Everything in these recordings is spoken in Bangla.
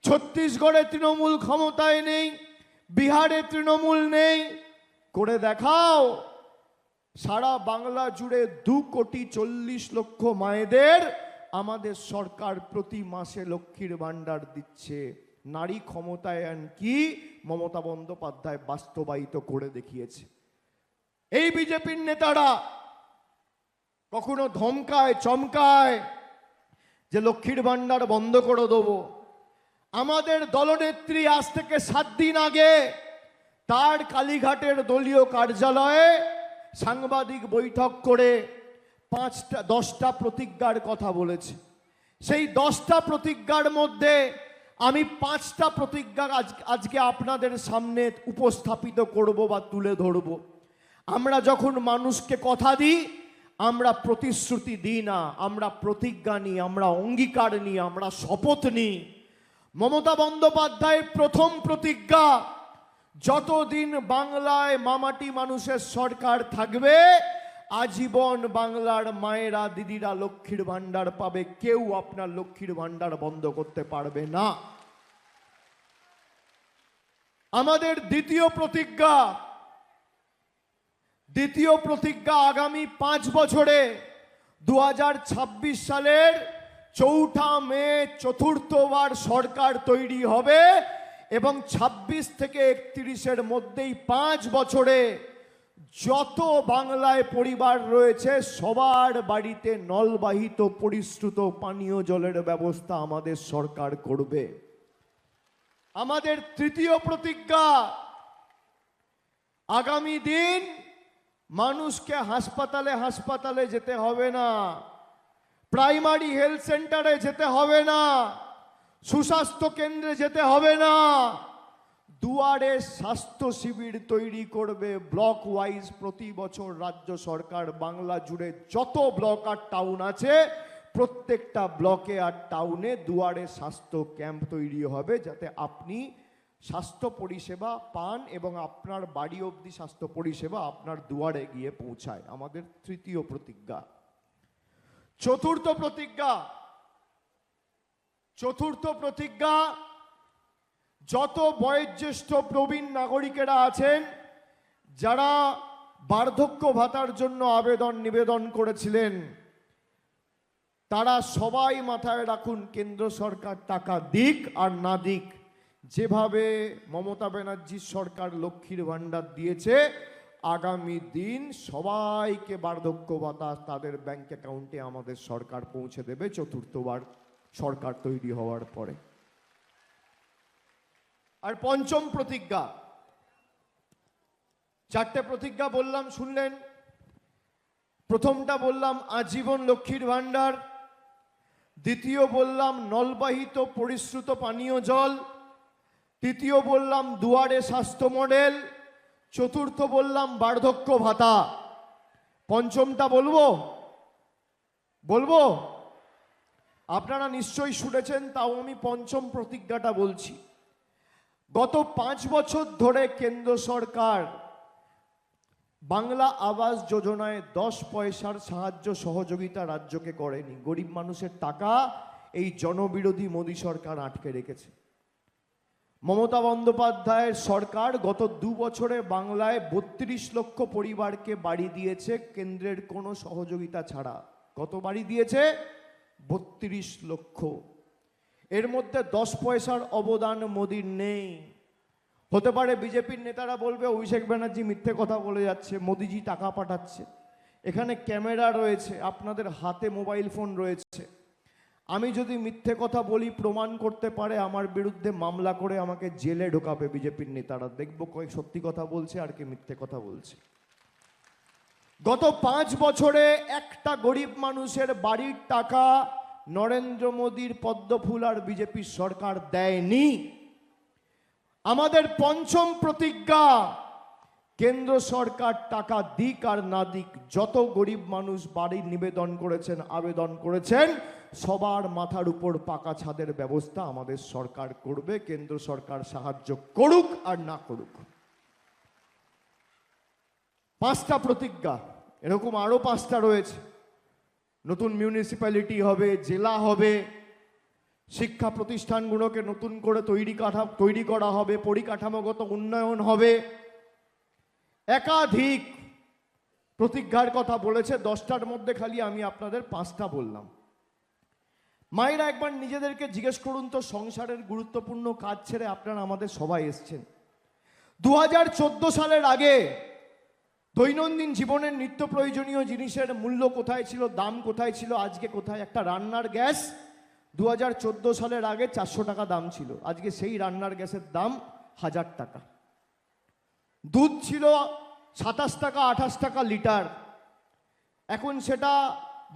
ছত্তিশগড়ে তৃণমূল ক্ষমতায় নেই, বিহারে তৃণমূল নেই, করে দেখাও। সারা বাংলা জুড়ে 2,40,00,000 মায়েদের আমাদের সরকার প্রতি মাসে লক্ষ্মীর ভান্ডার দিচ্ছে। নারী ক্ষমতায়ন কি মমতা বন্দ্যোপাধ্যায় বাস্তবায়িত করে দেখিয়েছে। এই বিজেপির নেতারা কখনো ধমকায় চমকায় যে লক্ষ্মীর ভান্ডার বন্ধ করে দেবো। আমাদের দলনেত্রী আজ থেকে 7 দিন আগে তার কালীঘাটের দলীয় কার্যালয়ে সাংবাদিক বৈঠক করে 10টা প্রতিজ্ঞার কথা বলেছে। সেই 10টা প্রতিজ্ঞার মধ্যে আমি 5টা প্রতিজ্ঞা আজকে আপনাদের সামনে উপস্থাপিত করব বা তুলে ধরব। আমরা যখন মানুষকে কথা দিই, আমরা প্রতিশ্রুতি দিই না, আমরা প্রতিজ্ঞা নিই, আমরা অঙ্গীকার নিই, আমরা শপথ নিই। মমতা বন্দ্যোপাধ্যায়ের প্রথম প্রতিজ্ঞা, যতদিন বাংলায় মামাটি মানুষের সরকার থাকবে আজীবন বাংলার মায়েরা দিদিরা লক্ষ্মীর ভান্ডার পাবে, কেউ আপনার লক্ষ্মীর ভান্ডার বন্ধ করতে পারবে না। আমাদের দ্বিতীয় প্রতিজ্ঞা আগামী 5 বছরে 2026 সালের 4 মে চতুর্থবার সরকার তৈরি হবে এবং 26 থেকে 31-এর মধ্যেই 5 বছরে যত বাংলায় পরিবার রয়েছে সবার বাড়িতে নলবাহিত পরিশ্রুত পানীয় জলের ব্যবস্থা আমাদের সরকার করবে। আমাদের তৃতীয় প্রতিজ্ঞা, আগামী দিন মানুষকে হাসপাতালে যেতে হবে না, প্রাইমারি হেলথ সেন্টারে যেতে হবে না, সুস্বাস্থ্য কেন্দ্রে যেতে হবে না, দুয়ারে স্বাস্থ্য শিবির তৈরি করবে ব্লক ওয়াইজ। প্রতি বছর রাজ্য সরকার বাংলা জুড়ে যত ব্লক আর টাউন আছে প্রত্যেকটা ব্লকে আর টাউনে দুয়ারে স্বাস্থ্য ক্যাম্প তৈরি হবে, যাতে আপনি স্বাস্থ্য পরিষেবা পান এবং আপনার বাড়ি অবধি স্বাস্থ্য পরিষেবা আপনার দুয়ারে গিয়ে পৌঁছায়। আমাদের তৃতীয় প্রতিজ্ঞা। চতুর্থ প্রতিজ্ঞা, যত বয়োজ্যেষ্ঠ প্রবীণ নাগরিকেরা আছেন যারা বার্ধক্য ভাতার জন্য নিবেদন করেছিলেন, তারা সবাই মাথায় রাখুন, কেন্দ্র সরকার টাকা দিক আর না দিক, যেভাবে মমতা ব্যানার্জির সরকার লক্ষ্মীর ভান্ডার দিয়েছে, আগামী দিন সবাইকে বার্ধক্য ভাতা তাদের ব্যাংক অ্যাকাউন্টে আমাদের সরকার পৌঁছে দেবে চতুর্থবার সরকার তৈরি হওয়ার পরে। আর পঞ্চম প্রতিজ্ঞা, 4টে প্রতিজ্ঞা বললাম, শুনলেন। প্রথমটা বললাম আজীবন লক্ষ্মীর ভান্ডার, দ্বিতীয় বললাম নলবাহিত পরিশ্রুত পানীয় জল, তৃতীয় বললাম দুয়ারে স্বাস্থ্য মডেল, চতুর্থ বললাম বার্ধক্য ভাতা। পঞ্চমটা বলবো? আপনারা নিশ্চয়ই শুনেছেন, তাও আমি পঞ্চম প্রতিজ্ঞাটা বলছি। গত 5 বছর ধরে কেন্দ্র সরকার বাংলা আবাস যোজনায় 10 পয়সার সাহায্য সহযোগিতা রাজ্যকে করেনি। গরিব মানুষের টাকা এই জনবিরোধী মোদী সরকার আটকে রেখেছে। মমতা বন্দ্যোপাধ্যায়ের সরকার গত 2 বছরে বাংলায় 32 লক্ষ পরিবারকে বাড়ি দিয়েছে কেন্দ্রের কোনো সহযোগিতা ছাড়া। কত বাড়ি দিয়েছে? 32 লক্ষ। এর মধ্যে 10 পয়সার অবদান মোদির নেই। হতে পারে বিজেপির নেতারা বলবে অভিষেক ব্যানার্জি মিথ্যে কথা বলে যাচ্ছে, মোদিজি টাকা পাঠাচ্ছে। এখানে ক্যামেরা রয়েছে, আপনাদের হাতে মোবাইল ফোন রয়েছে। আমি যদি মিথ্যে কথা বলি, প্রমাণ করতে পারে, আমার বিরুদ্ধে মামলা করে আমাকে জেলে ঢোকাবে বিজেপির নেতারা। দেখবো কয়েক সত্যি কথা বলছে আর কি মিথ্যে কথা বলছে। গত 5 বছরে একটা গরিব মানুষের বাড়ির টাকা নরেন্দ্র মোদীর পদ্মফুল আর বিজেপির সরকার দেয়নি। আমাদের পঞ্চম প্রতিজ্ঞা, কেন্দ্র সরকার টাকা দিক আর না দিক, যত গরিব মানুষ বাড়ির আবেদন করেছেন সবার মাথার উপর পাকা ছাদের ব্যবস্থা আমাদের সরকার করবে। কেন্দ্র সরকার সাহায্য করুক আর না করুক। 5টা প্রতিজ্ঞা, এরকম আরো 5টা রয়েছে। নতুন মিউনিসিপ্যালিটি হবে, জেলা হবে, শিক্ষা প্রতিষ্ঠানগুলোকে নতুন করে তৈরি করা হবে, পরিকাঠামোগত উন্নয়ন হবে। একাধিক প্রতিজ্ঞার কথা বলেছে, 10টার মধ্যে খালি আমি আপনাদের 5টা বললাম। মায়েরা একবার নিজেদেরকে জিজ্ঞেস করুন তো, সংসারের গুরুত্বপূর্ণ কাজ ছেড়ে আপনারা আমাদের সবাই এসছেন। 2014 সালের আগে দৈনন্দিন জীবনের নিত্য প্রয়োজনীয় জিনিসের মূল্য কোথায় ছিল, দাম কোথায় ছিল, আজকে কোথায়? একটা রান্নার গ্যাস 2014 সালের আগে 400 টাকা দাম ছিল, আজকে সেই রান্নার গ্যাসের দাম 1000 টাকা। দুধ ছিল 27 টাকা 28 টাকা লিটার, এখন সেটা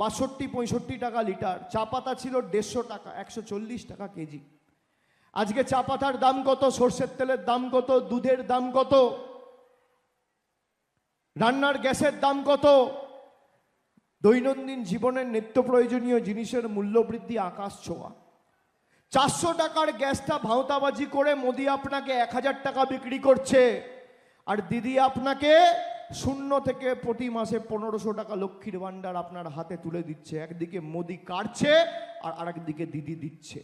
62-65 টাকা লিটার। চা পাতা ছিল 150 টাকা, 140 টাকা কেজি। আজকে চা পাতার দাম কত, সর্ষের তেলের দাম কত, দুধের দাম কত, রান্নার গ্যাসের দাম কত? দৈনন্দিন জীবনের নিত্য প্রয়োজনীয় জিনিসের মূল্য বৃদ্ধি আকাশ ছোঁয়া। 400 টাকার গ্যাসটা ভাঁওতাবাজি করে মোদি আপনাকে 1000 টাকা বিক্রি করছে, আর দিদি আপনাকে 0 থেকে প্রতি মাসে 1500 টাকা লক্ষ্মীর ভান্ডার আপনার হাতে তুলে দিচ্ছে। একদিকে মোদি কাটছে আর আরেকদিকে দিদি দিচ্ছে।